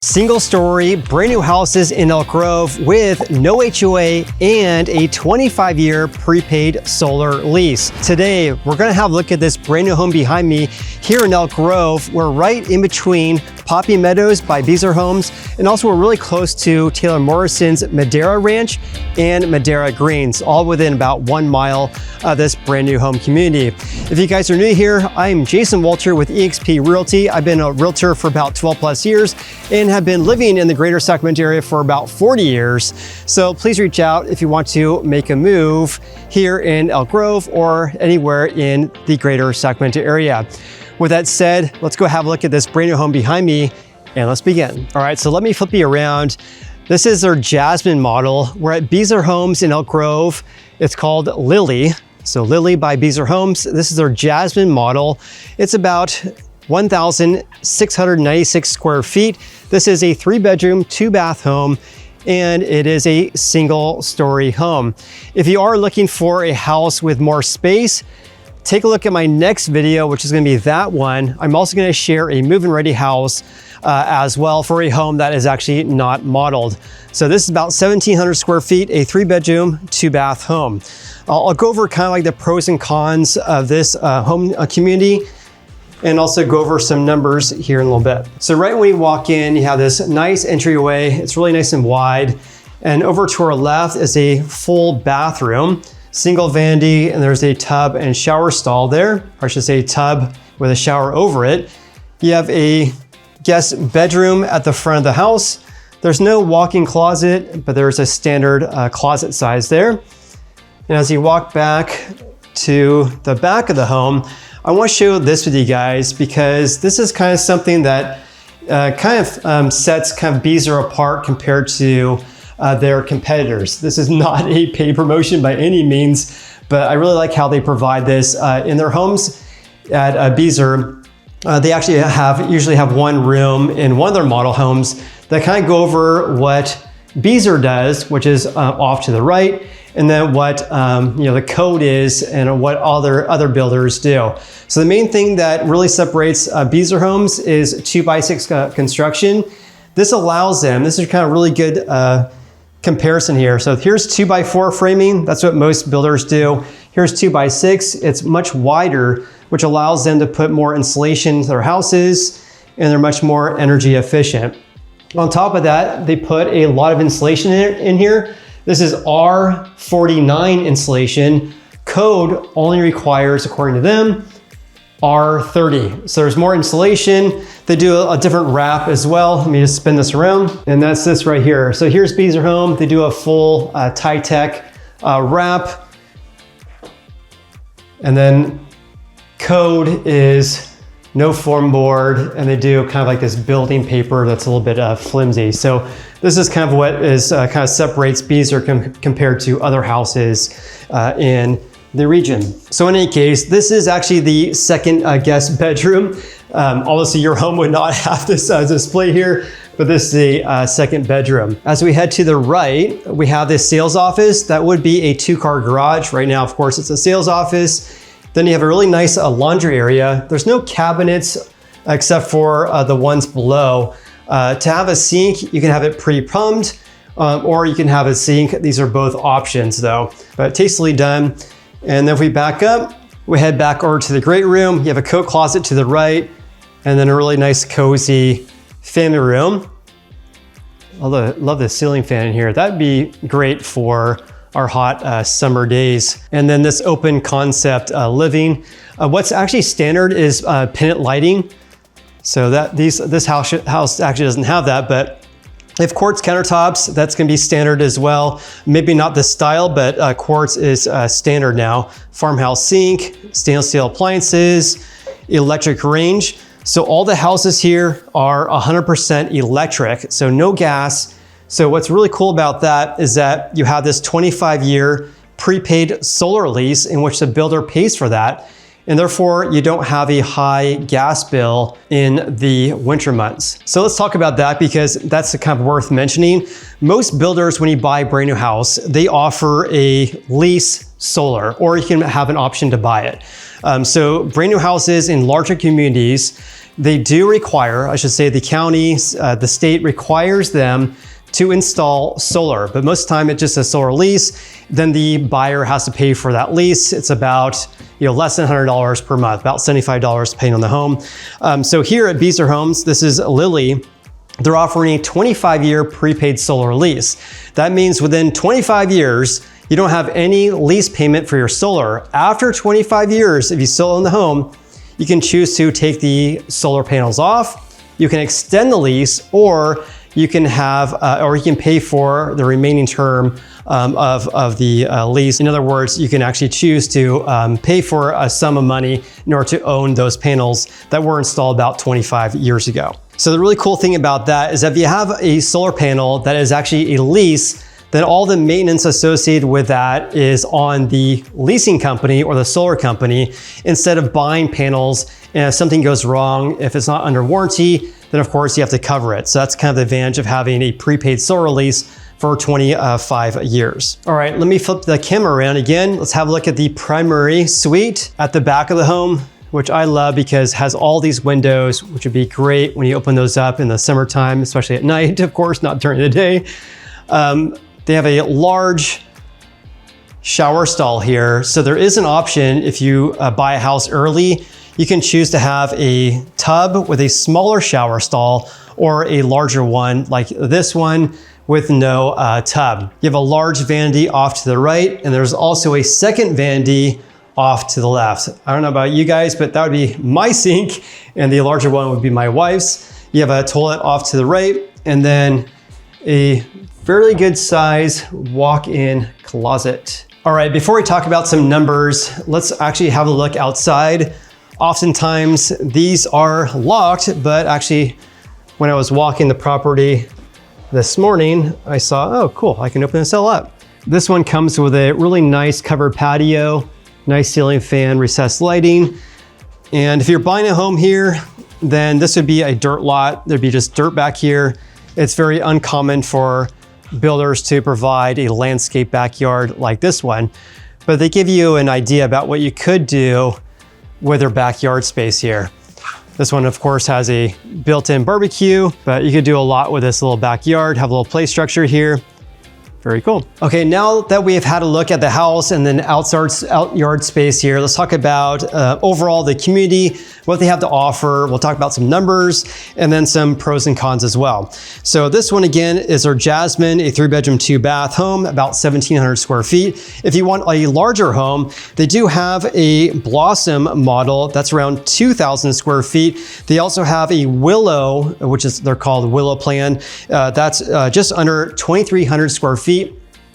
Single story, brand new houses in Elk Grove with no HOA and a 25-year prepaid solar lease. Today, we're gonna have a look at this brand new home behind me here in Elk Grove. We're right in between Poppy Meadows by Beazer Homes, and also we're really close to Taylor Morrison's Madera Ranch and Madera Greens, all within about 1 mile of this brand new home community. If you guys are new here, I'm Jason Walter with eXp Realty. I've been a realtor for about 12 plus years and have been living in the greater Sacramento area for about 40 years. So please reach out if you want to make a move here in Elk Grove or anywhere in the greater Sacramento area. With that said, let's go have a look at this brand new home behind me and let's begin. All right, so let me flip you around. This is their Jasmine model. We're at Beazer Homes in Elk Grove. It's called Lily. So Lily by Beazer Homes. This is their Jasmine model. It's about 1,696 square feet. This is a 3-bedroom, 2-bath home, and it is a single-story home. If you are looking for a house with more space, take a look at my next video, which is gonna be that one. I'm also gonna share a move-in ready house as well for a home that is actually not modeled. So this is about 1,700 square feet, a 3-bedroom, 2-bath home. I'll go over kind of like the pros and cons of this home community, and also go over some numbers here in a little bit. So right when you walk in, you have this nice entryway. It's really nice and wide. And over to our left is a full bathroom, single vanity, and there's a tub and shower stall there, or I should say tub with a shower over it. You have a guest bedroom at the front of the house. There's no walk-in closet, but there's a standard closet size there. And as you walk back to the back of the home, I want to show this with you guys because this is kind of something that sets kind of Beazer apart compared to their competitors. This is not a paid promotion by any means, but I really like how they provide this in their homes at Beazer. They actually usually have one room in one of their model homes that kind of go over what Beazer does, which is off to the right, and then what the code is and what other builders do. So the main thing that really separates Beazer Homes is 2x6 construction. This allows them, this is kind of really good comparison here. So here's 2x4 framing. That's what most builders do. Here's 2x6. It's much wider, which allows them to put more insulation into their houses, and they're much more energy efficient. On top of that, they put a lot of insulation in here. This is R49 insulation. Code only requires, according to them, R30. So there's more insulation. They do a different wrap as well. Let me just spin this around. And that's this right here. So here's Beazer Home. They do a full Tech wrap. And then code is no form board, and they do kind of like this building paper that's a little bit flimsy. So this is kind of what is kind of separates Beazer compared to other houses in the region. So in any case, this is actually the second guest bedroom. Obviously your home would not have this display here, but this is a second bedroom. As we head to the right, we have this sales office. That would be a 2-car garage. Right now, of course, it's a sales office. Then you have a really nice laundry area. There's no cabinets except for the ones below. To have a sink, you can have it pre-plumbed or you can have a sink. These are both options though, but tastefully done. And then if we back up, we head back over to the great room. You have a coat closet to the right, and then a really nice cozy family room. I love the ceiling fan in here. That'd be great for our hot summer days. And then this open concept living. What's actually standard is pennant lighting. So that this house actually doesn't have that, but they have quartz countertops. That's gonna be standard as well. Maybe not the style, but quartz is standard now. Farmhouse sink, stainless steel appliances, electric range. So all the houses here are 100% electric, so no gas. So what's really cool about that is that you have this 25-year prepaid solar lease in which the builder pays for that. And therefore you don't have a high gas bill in the winter months. So let's talk about that because that's kind of worth mentioning. Most builders, when you buy a brand new house, they offer a lease solar, or you can have an option to buy it. So brand new houses in larger communities, they do require, I should say the county, the state requires them to install solar, but most of the time it's just a solar lease. Then the buyer has to pay for that lease. It's about less than $100 per month, about $75 depending on the home. So here at Beazer Homes, this is Lily. They're offering a 25-year prepaid solar lease. That means within 25 years, you don't have any lease payment for your solar. After 25 years, if you still own the home, you can choose to take the solar panels off. You can extend the lease, or you can pay for the remaining term of the lease. In other words, you can actually choose to pay for a sum of money in order to own those panels that were installed about 25 years ago. So the really cool thing about that is that if you have a solar panel that is actually a lease, then all the maintenance associated with that is on the leasing company or the solar company, instead of buying panels. And if something goes wrong, if it's not under warranty, then of course you have to cover it. So that's kind of the advantage of having a prepaid solar lease for 25 years. All right, let me flip the camera around again. Let's have a look at the primary suite at the back of the home, which I love because it has all these windows, which would be great when you open those up in the summertime, especially at night, of course, not during the day. They have a large shower stall here. So there is an option if you buy a house early, you can choose to have a tub with a smaller shower stall or a larger one like this one with no tub. You have a large vanity off to the right, and there's also a second vanity off to the left. I don't know about you guys, but that would be my sink, and the larger one would be my wife's. You have a toilet off to the right, and then a fairly good size walk-in closet. All right, before we talk about some numbers, let's actually have a look outside. Oftentimes these are locked, but actually when I was walking the property this morning, I saw, oh cool, I can open this all up. This one comes with a really nice covered patio, nice ceiling fan, recessed lighting. And if you're buying a home here, then this would be a dirt lot. There'd be just dirt back here. It's very uncommon for builders to provide a landscape backyard like this one, but they give you an idea about what you could do with their backyard space here. This one, of course, has a built-in barbecue, but you could do a lot with this little backyard, have a little play structure here. Very cool. Okay, now that we have had a look at the house and then out yard space here, let's talk about overall the community, what they have to offer. We'll talk about some numbers and then some pros and cons as well. So this one again is our Jasmine, a 3-bedroom, 2-bath home, about 1,700 square feet. If you want a larger home, they do have a Blossom model that's around 2,000 square feet. They also have a Willow, which is they're called Willow Plan. That's just under 2,300 square feet.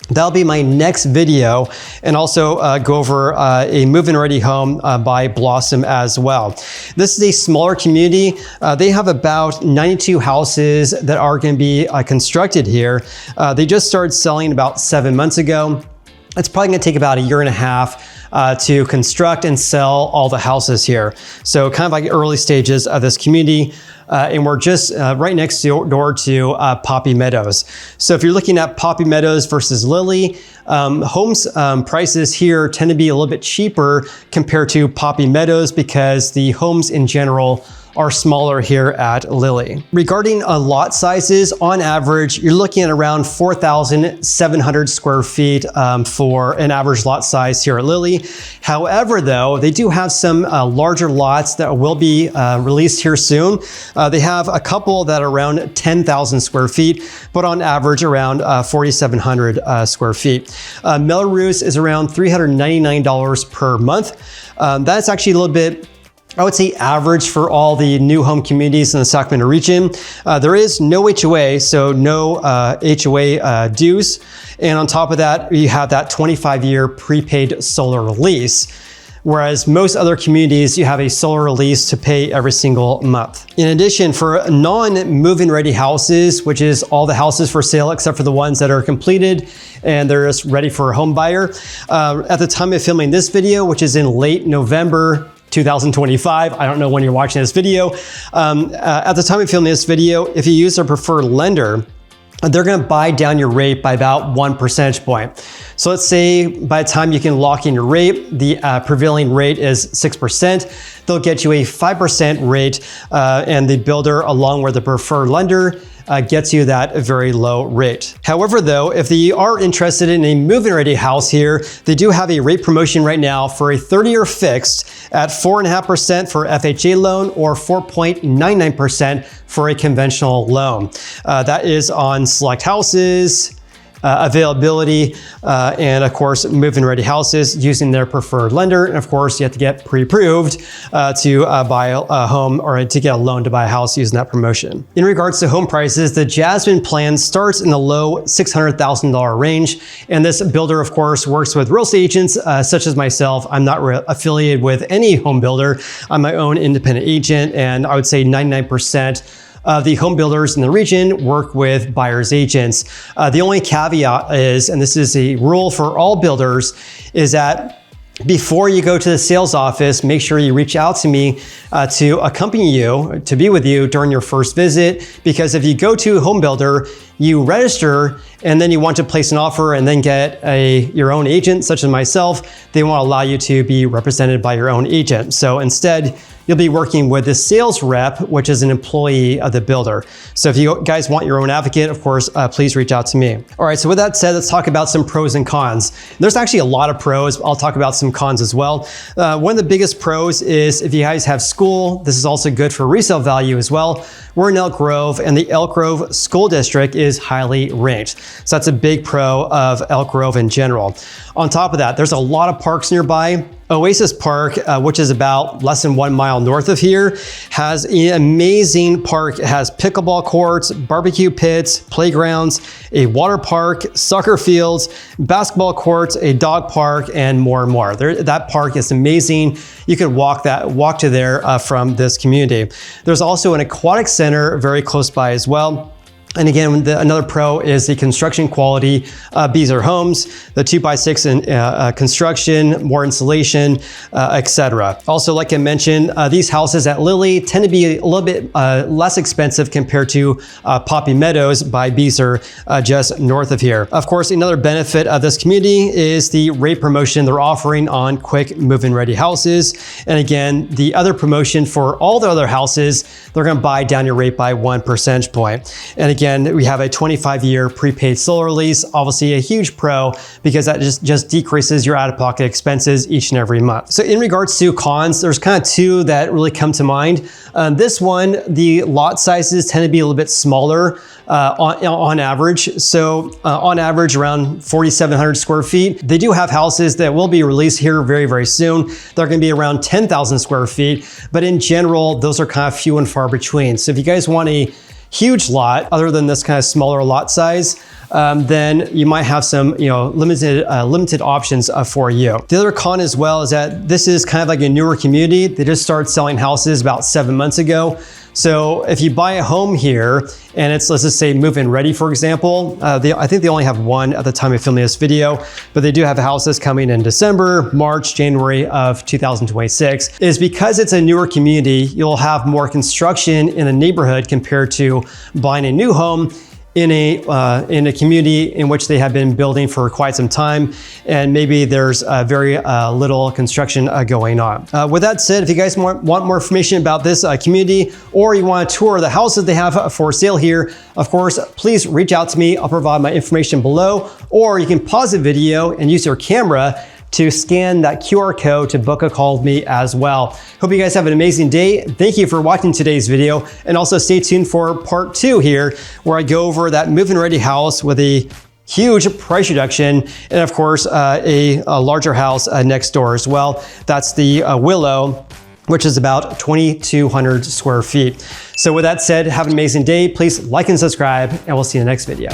That'll be my next video, and also go over a move-in ready home by Blossom as well. This is a smaller community. They have about 92 houses that are going to be constructed here. They just started selling about 7 months ago. It's probably going to take about 1.5 years to construct and sell all the houses here. So kind of like early stages of this community. And we're just right next door to Poppy Meadows. So if you're looking at Poppy Meadows versus Lily, homes prices here tend to be a little bit cheaper compared to Poppy Meadows because the homes in general are smaller here at Lily. Regarding lot sizes, on average, you're looking at around 4,700 square feet for an average lot size here at Lily. However, though, they do have some larger lots that will be released here soon. They have a couple that are around 10,000 square feet, but on average around 4,700 square feet. Melrose is around $399 per month. That's actually a little bit, I would say, average for all the new home communities in the Sacramento region. There is no HOA, so no HOA dues. And on top of that, you have that 25-year prepaid solar lease. Whereas most other communities, you have a solar lease to pay every single month. In addition, for non-move-in ready houses, which is all the houses for sale except for the ones that are completed and they're just ready for a home buyer, at the time of filming this video, which is in late November 2025. I don't know when you're watching this video. At the time of filming this video, if you use their preferred lender, they're going to buy down your rate by about 1 percentage point. So let's say by the time you can lock in your rate, the prevailing rate is 6%. They'll get you a 5% rate, and the builder, along with the preferred lender, gets you that very low rate. However, though, if you are interested in a move-in ready house here, they do have a rate promotion right now for a 30-year fixed at 4.5% for FHA loan or 4.99% for a conventional loan. That is on select houses, availability, and of course, move-in ready houses using their preferred lender. And of course, you have to get pre-approved to buy a home or to get a loan to buy a house using that promotion. In regards to home prices, the Jasmine plan starts in the low $600,000 range. And this builder, of course, works with real estate agents such as myself. I'm not affiliated with any home builder. I'm my own independent agent, and I would say 99% the home builders in the region work with buyer's agents. The only caveat is, and this is a rule for all builders, is that before you go to the sales office, make sure you reach out to me to accompany you, to be with you during your first visit. Because if you go to a home builder, you register, and then you want to place an offer and then get your own agent, such as myself, they won't allow you to be represented by your own agent. So instead, you'll be working with the sales rep, which is an employee of the builder. So if you guys want your own advocate, of course, please reach out to me. All right, so with that said, let's talk about some pros and cons. There's actually a lot of pros. I'll talk about some cons as well. One of the biggest pros is if you guys have school, this is also good for resale value as well. We're in Elk Grove, and the Elk Grove School District is highly ranked. So that's a big pro of Elk Grove in general. On top of that, there's a lot of parks nearby. Oasis Park, which is about less than 1 mile north of here, has an amazing park. It has pickleball courts, barbecue pits, playgrounds, a water park, soccer fields, basketball courts, a dog park, and more and more. That park is amazing. You could walk to there from this community. There's also an aquatic center very close by as well. And again, another pro is the construction quality. Beazer Homes, the 2x6 in construction, more insulation, etc. Also, like I mentioned, these houses at Lily tend to be a little bit less expensive compared to Poppy Meadows by Beazer, just north of here. Of course, another benefit of this community is the rate promotion they're offering on quick move-in ready houses. And again, the other promotion for all the other houses, they're gonna buy down your rate by 1 percentage point. And again, we have a 25-year prepaid solar lease, obviously a huge pro because that just decreases your out-of-pocket expenses each and every month. So in regards to cons, there's kind of two that really come to mind. This one, the lot sizes tend to be a little bit smaller on average. So on average, around 4,700 square feet. They do have houses that will be released here very, very soon. They're gonna be around 10,000 square feet, but in general, those are kind of few and far between. So if you guys want a huge lot, other than this kind of smaller lot size, then you might have some, limited options for you. The other con as well is that this is kind of like a newer community. They just started selling houses about 7 months ago. So if you buy a home here and it's, let's just say, move-in ready, for example, I think they only have one at the time of filming this video, but they do have houses coming in December, March, January of 2026. Is because it's a newer community, you'll have more construction in the neighborhood compared to buying a new home in a community in which they have been building for quite some time, and maybe there's very little construction going on. With that said, if you guys want more information about this community, or you want to tour the houses they have for sale here, of course, please reach out to me. I'll provide my information below, or you can pause the video and use your camera to scan that QR code to book a call with me as well. Hope you guys have an amazing day. Thank you for watching today's video, and also stay tuned for part 2 here, where I go over that move-in ready house with a huge price reduction, and of course, a larger house next door as well. That's the Willow, which is about 2,200 square feet. So with that said, have an amazing day. Please like and subscribe, and we'll see you in the next video.